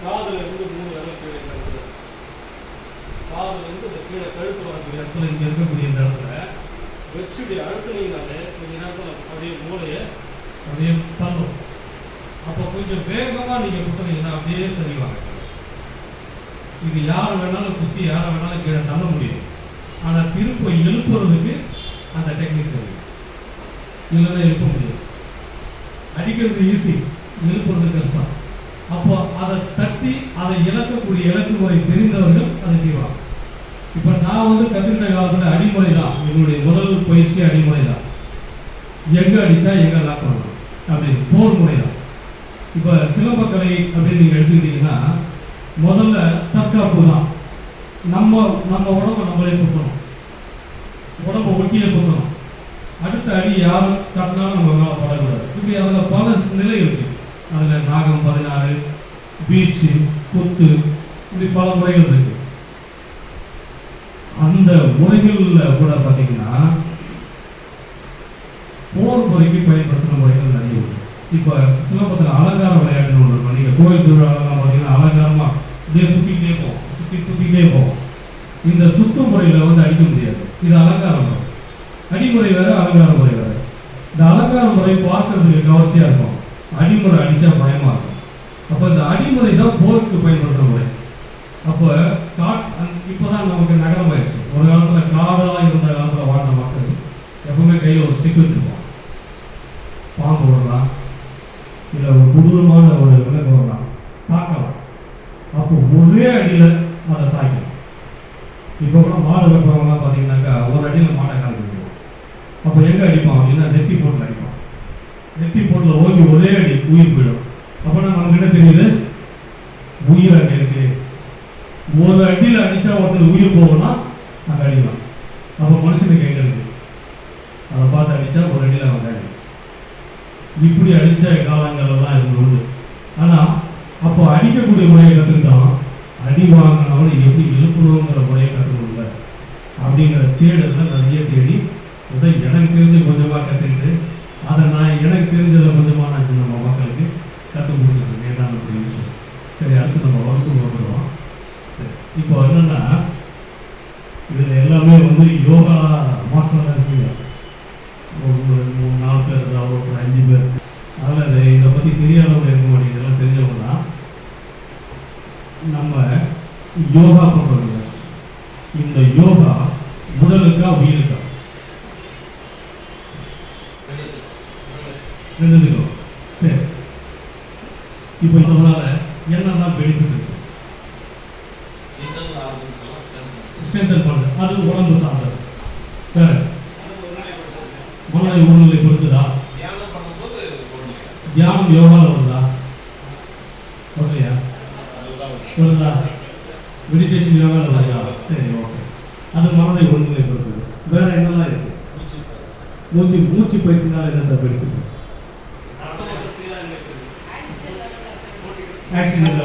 காதுல இருந்து 3 விரல் கீழே கழுத்து, காதுல இருந்து இந்த கீழே கழுத்து வரக்கூடிய இடத்துல இங்க இருக்கக்கூடிய இந்த இடத்துல வச்சு இப்படி அழுத்தினீங்கனாலே கொஞ்ச நேரத்தில் அப்படியே மூளையை அப்படியே தள்ளும். அப்போ கொஞ்சம் வேகமா நீங்க குத்துனீங்கன்னா அப்படியே சரிவாங்க. இது யார் வேணாலும் குத்தி யாரை வேணாலும் கீழே தள்ள முடியும். ஆனால் திரும்ப எழுப்புறதுக்கு அந்த டெக்னிக் இருக்கு. இல்லைன்னா எழுப்ப முடியும். அடிக்கிறது ஈஸி, எழுப்புறது கஷ்டம். அப்போ அதை தட்டி அதை இழக்கக்கூடிய இலக்கு முறை தெரிந்தவர்கள் அதை செய்வாங்க. இப்போ நான் வந்து கற்றுக்கிட்ட காலத்தில் அடிமுறை தான் என்னுடைய முதல் பயிற்சி. அடிமுறை தான். எங்கே அடித்தா எங்கே லாக் பண்ணணும் அப்படின்னு போர் முறை தான். இப்போ சிலம்பக்கலை அப்படின்னு நீங்கள் எடுத்துக்கிட்டீங்கன்னா முதல்ல தற்காப்பு தான். நம்ம உடம்பை நம்மளே சுற்றணும், உடம்பை ஒட்டியே சுற்றணும். அடுத்த அடி யாரும் தட்டினாலும் நம்ம மேலே படக்கூடாது. இப்படி அதில் பல நிலை இருக்கு. அதில் நாகம் 16, பீச்சு, குத்து, இப்படி பல முறைகள் இருக்கு. அந்த முறைகளில் கூட பார்த்தீங்கன்னா போர் முறைக்கு பயன்படுத்தின முறைகள் நிறைய இருக்கு. இப்போ சிலம்பத்தில் அலங்கார விளையாட்டுன்னு ஒன்று இருக்கும். நீங்கள் கோயில் திருவிழாலாம் பார்த்தீங்கன்னா அலங்காரமாக இதே சுற்றிக்கிட்டே போவோம், சுற்றிக்கிட்டே போவோம். இந்த சுத்து முறையில் வந்து அடிக்க முடியாது. இது அலங்கார முறை. அடிமுறை வேறு, அலங்கார முறை வேறு. இந்த அலங்கார முறை பார்க்கறதுக்கு கவர்ச்சியாக இருக்கும், அடிமுறை அடித்தா பயமாக இருக்கும். அப்போ இந்த அடிமுறை தான் போருக்கு பயன்படுத்துகிற முறை. அப்போ இப்போதான் நமக்கு நகரமாயிடுச்சு. ஒரு காலத்தில் காடெல்லாம் இருந்த காலத்தில் வாழ்ந்த மக்கள் எப்பவுமே கையில் ஒரு ஸ்டிக் வச்சுருப்போம். பாம்பு வரலாம், இல்லை ஒரு கொடூரமான ஒரு விலங்கு வரலாம், தாக்கலாம். அப்போ ஒரே அடியில் அதை சாய்க்கணும். இப்போ கூட மாடு வெட்டுறவங்கலாம் பார்த்தீங்கன்னாக்கா ஒரு அடியில் மாடை காமிக்கணும். அப்போ எங்கே அடிப்போம் அப்படின்னா நெத்தி போட்டில் அடிப்போம். நெத்தி போட்டில் ஓங்கி ஒரே அடி உயிர் போயிடும். அப்போனா நமக்கு என்ன தெரியுது? உயிர் அடி இருக்கு. ஒரு அடியில் அடித்தா ஒருத்தர் உயிர் போகணும்னா அங்கே அடிக்கலாம். அப்போ மனுஷனுக்கு எங்கே இருக்கு? அதை பார்த்து அடித்தா ஒரு அடியில் அவங்க அடி. இப்படி அடித்த காலங்களெல்லாம் இருந்து உண்டு. ஆனால் அப்போ அடிக்கக்கூடிய முறையை கற்றுக்கிட்டோம். அடி வாங்கினவனை எப்படி எழுப்பணுங்கிற முறையை கற்றுக்கொள்ள அப்படிங்கிற தேடலில் நிறைய தேடி இதை எனக்கு தெரிஞ்சு கொஞ்சமாக கற்றுக்கிட்டு அதை நான் எனக்கு தெரிஞ்சதை கொஞ்சமாக நான் நம்ம மக்களுக்கு கற்றுக் கொடுத்துருக்கேன். ஏதான ஒரு விஷயம். சரி, அடுத்து நம்ம வகுப்பு வந்துடுவோம். சரி, இப்போ என்னென்னா இதில் எல்லாமே வந்து யோகா மாஸ்டராக இருக்கீங்க. ஒரு 3-4 பேர் இருந்தால் ஒரு 5 பேர். அதனால் இதை பற்றி தெரியாதவங்க இருக்க மாட்டேங்குது. இதெல்லாம் தெரிஞ்சவங்க தான். நம்ம யோகா பண்ணுறோங்க. இந்த யோகா உடலுக்கா உயிருக்கா? ரெண்டுக்கும். சரி, இப்போ இதனால என்னெல்லாம் பெனிஃபிட் இருக்கு? ஸ்ட்ரென்தன் பண்ணுறது, அது உடம்பு சார்ந்தது. வேற மனதை உடல்நிலை பொறுத்துதா? தியானம் யோகாவில் வருதா? ஓகேயா? வருதா? மெடிடேஷன் யோகாவில் வருதா? சரி, ஓகே. அது மனதை ஒருநிலை பொறுத்தது. வேற என்னெல்லாம் இருக்கு? மூச்சு பயிற்சினால என்ன சார் பெனிஃபிட்? ஆக்சிடென்ட்